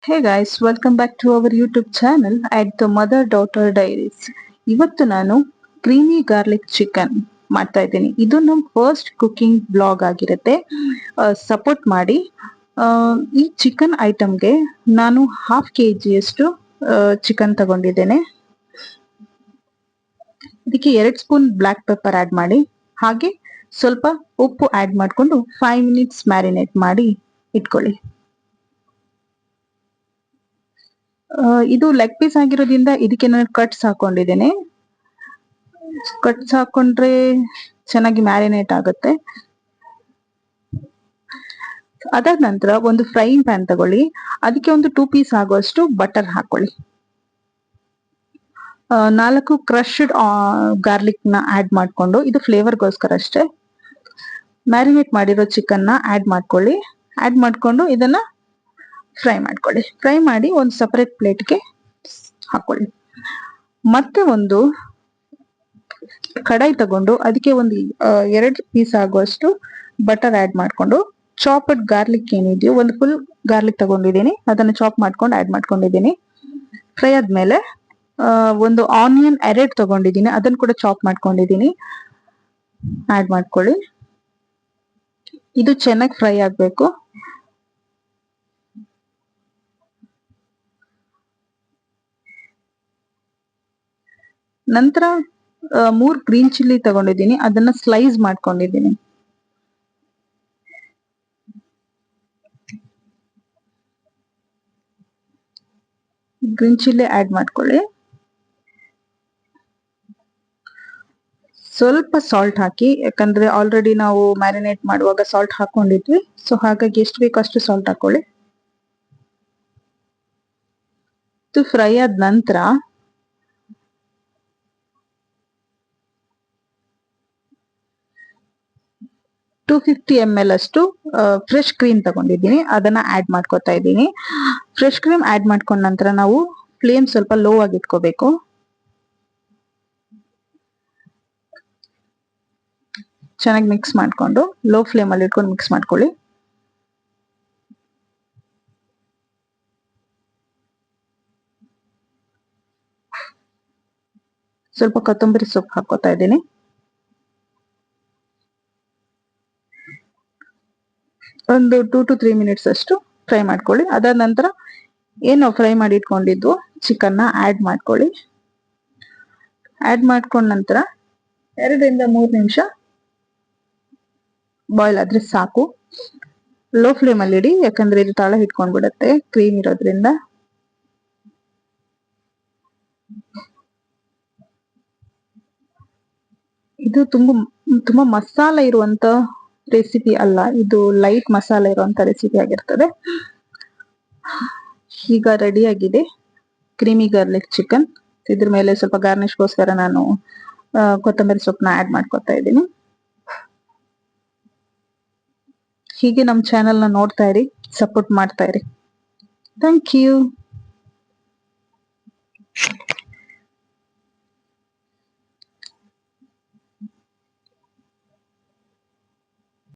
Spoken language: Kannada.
Hey guys, welcome back to our YouTube channel at the Mother Daughter Diaries. ಇವತ್ತು ನಾನು ಕ್ರೀಮಿ ಗಾರ್ಲಿಕ್ ಚಿಕನ್ ಮಾಡ್ತಾ ಇದ್ದೀನಿ. ಇದು ನಮ್ಮ ಫಸ್ಟ್ ಕುಕಿಂಗ್ ಬ್ಲಾಗ್ ಆಗಿರುತ್ತೆ. ಸಪೋರ್ಟ್ ಮಾಡಿ. ಈ ಚಿಕನ್ ಐಟಮ್ಗೆ ನಾನು ಹಾಫ್ ಕೆಜಿಯಷ್ಟು ಚಿಕನ್ ತಗೊಂಡಿದ್ದೇನೆ. ಇದಕ್ಕೆ 2 ಸ್ಪೂನ್ ಬ್ಲಾಕ್ ಪೆಪ್ಪರ್ ಆಡ್ ಮಾಡಿ, ಹಾಗೆ ಸ್ವಲ್ಪ ಉಪ್ಪು ಆಡ್ ಮಾಡಿಕೊಂಡು 5 ಮಿನಿಟ್ಸ್ ಮ್ಯಾರಿನೇಟ್ ಮಾಡಿ ಇಟ್ಕೊಳ್ಳಿ. ಇದು ಲೆಗ್ ಪೀಸ್ ಆಗಿರೋದ್ರಿಂದ ಇದಕ್ಕೆ ನಾನು ಕಟ್ಸ್ ಹಾಕೊಂಡಿದ್ದೇನೆ. ಕಟ್ಸ್ ಹಾಕೊಂಡ್ರೆ ಚೆನ್ನಾಗಿ ಮ್ಯಾರಿನೇಟ್ ಆಗುತ್ತೆ. ಅದಾದ ನಂತರ ಒಂದು ಫ್ರೈಯಿಂಗ್ ಪ್ಯಾನ್ ತಗೊಳ್ಳಿ, ಅದಕ್ಕೆ ಒಂದು 2 ಪೀಸ್ ಆಗುವಷ್ಟು ಬಟರ್ ಹಾಕೊಳ್ಳಿ. 4 ಕ್ರಶ್ಡ್ ಗಾರ್ಲಿಕ್ ನ ಆಡ್ ಮಾಡ್ಕೊಂಡು, ಇದು ಫ್ಲೇವರ್ಗೋಸ್ಕರ ಅಷ್ಟೇ. ಮ್ಯಾರಿನೇಟ್ ಮಾಡಿರೋ ಚಿಕನ್ ನ ಆಡ್ ಮಾಡ್ಕೊಳ್ಳಿ. ಆಡ್ ಮಾಡ್ಕೊಂಡು ಇದನ್ನ ಫ್ರೈ ಮಾಡ್ಕೊಳ್ಳಿ. ಫ್ರೈ ಮಾಡಿ ಒಂದು ಸಪರೇಟ್ ಪ್ಲೇಟ್ಗೆ ಹಾಕೊಳ್ಳಿ. ಮತ್ತೆ ಒಂದು ಕಡಾಯಿ ತಗೊಂಡು ಅದಕ್ಕೆ ಒಂದು 2 ಪೀಸ್ ಆಗುವಷ್ಟು ಬಟರ್ ಆಡ್ ಮಾಡ್ಕೊಂಡು, ಚಾಪ್ಡ್ ಗಾರ್ಲಿಕ್ ಏನಿದೆಯೋ ಒಂದು ಫುಲ್ ಗಾರ್ಲಿಕ್ ತಗೊಂಡಿದ್ದೀನಿ, ಅದನ್ನು ಚಾಪ್ ಮಾಡ್ಕೊಂಡು ಆಡ್ ಮಾಡ್ಕೊಂಡಿದ್ದೀನಿ. ಫ್ರೈ ಆದ್ಮೇಲೆ ಒಂದು ಆನಿಯನ್ 2 ತಗೊಂಡಿದ್ದೀನಿ, ಅದನ್ನು ಕೂಡ ಚಾಪ್ ಮಾಡ್ಕೊಂಡಿದ್ದೀನಿ, ಆಡ್ ಮಾಡ್ಕೊಳ್ಳಿ. ಇದು ಚೆನ್ನಾಗಿ ಫ್ರೈ ಆಗ್ಬೇಕು. ನಂತರ 3 ಗ್ರೀನ್ ಚಿಲ್ಲಿ ತಗೊಂಡಿದ್ದೀನಿ, ಅದನ್ನ ಸ್ಲೈಸ್ ಮಾಡ್ಕೊಂಡಿದ್ದೀನಿ. ಗ್ರೀನ್ ಚಿಲ್ಲಿ ಆಡ್ ಮಾಡ್ಕೊಳ್ಳಿ. ಸ್ವಲ್ಪ ಸಾಲ್ಟ್ ಹಾಕಿ, ಯಾಕಂದ್ರೆ ಆಲ್ರೆಡಿ ನಾವು ಮ್ಯಾರಿನೇಟ್ ಮಾಡುವಾಗ ಸಾಲ್ಟ್ ಹಾಕೊಂಡಿದ್ವಿ, ಸೊ ಹಾಗಾಗಿ ಎಷ್ಟು ಬೇಕೋ ಅಷ್ಟು ಸಾಲ್ಟ್ ಹಾಕೊಳ್ಳಿ. ಇದು ಫ್ರೈ ಆದ ನಂತರ ಟೂ 250 ml ಅಷ್ಟು ಫ್ರೆಶ್ ಕ್ರೀಮ್ ತಗೊಂಡಿದ್ದೀನಿ, ಅದನ್ನ ಆಡ್ ಮಾಡ್ಕೊತಾ ಇದ್ದೀನಿ. ಫ್ರೆಶ್ ಕ್ರೀಮ್ ಆಡ್ ಮಾಡ್ಕೊಂಡ ನಂತರ ನಾವು ಫ್ಲೇಮ್ ಸ್ವಲ್ಪ ಲೋ ಆಗಿ ಇಟ್ಕೋಬೇಕು. ಚೆನ್ನಾಗಿ ಮಿಕ್ಸ್ ಮಾಡ್ಕೊಂಡು ಲೋ ಫ್ಲೇಮ್ ಅಲ್ಲಿ ಇಟ್ಕೊಂಡು ಮಿಕ್ಸ್ ಮಾಡ್ಕೊಳ್ಳಿ. ಸ್ವಲ್ಪ ಕೊತ್ತಂಬರಿ ಸೊಪ್ಪು ಹಾಕೋತಾ ಇದ್ದೀನಿ. ಒಂದು 2 to 3 ಮಿನಿಟ್ಸ್ ಅಷ್ಟು ಫ್ರೈ ಮಾಡ್ಕೊಳ್ಳಿ. ಅದಾದ ನಂತರ ಏನು ಫ್ರೈ ಮಾಡಿ ಇಟ್ಕೊಂಡಿದ್ದು ಚಿಕನ್ ನ ಆಡ್ ಮಾಡ್ಕೊಳ್ಳಿ. ಆಡ್ ಮಾಡ್ಕೊಂಡ ನಂತರ 2 ರಿಂದ 3 ನಿಮಿಷ ಬಾಯ್ಲ್ ಆದ್ರೆ ಸಾಕು. ಲೋ ಫ್ಲೇಮ್ ಅಲ್ಲಿ ಇಡಿ, ಯಾಕಂದ್ರೆ ಇದು ತಳ ಹಿಡ್ಕೊಂಡ್ಬಿಡತ್ತೆ ಕ್ರೀಮ್ ಇರೋದ್ರಿಂದ. ಇದು ತುಂಬಾ ಮಸಾಲೆ ಇರುವಂತ ರೆಸಿಪಿ ಅಲ್ಲ, ಇದು ಲೈಟ್ ಮಸಾಲೆ ಇರುವಂತ ರೆಸಿಪಿ ಆಗಿರ್ತದೆ. ಈಗ ರೆಡಿ ಆಗಿದೆ ಕ್ರೀಮಿ ಗಾರ್ಲಿಕ್ ಚಿಕನ್. ಇದ್ರ ಮೇಲೆ ಸ್ವಲ್ಪ ಗಾರ್ನಿಶ್ಗೋಸ್ಕರ ನಾನು ಕೊತ್ತಂಬರಿ ಸೊಪ್ಪನ್ನ ಆಡ್ ಮಾಡ್ಕೊತಾ ಇದ್ದೀನಿ. ಹೀಗೆ ನಮ್ಮ ಚಾನೆಲ್ ನ ನೋಡ್ತಾ ಇರಿ, ಸಪೋರ್ಟ್ ಮಾಡ್ತಾ ಇರಿ. Thank you.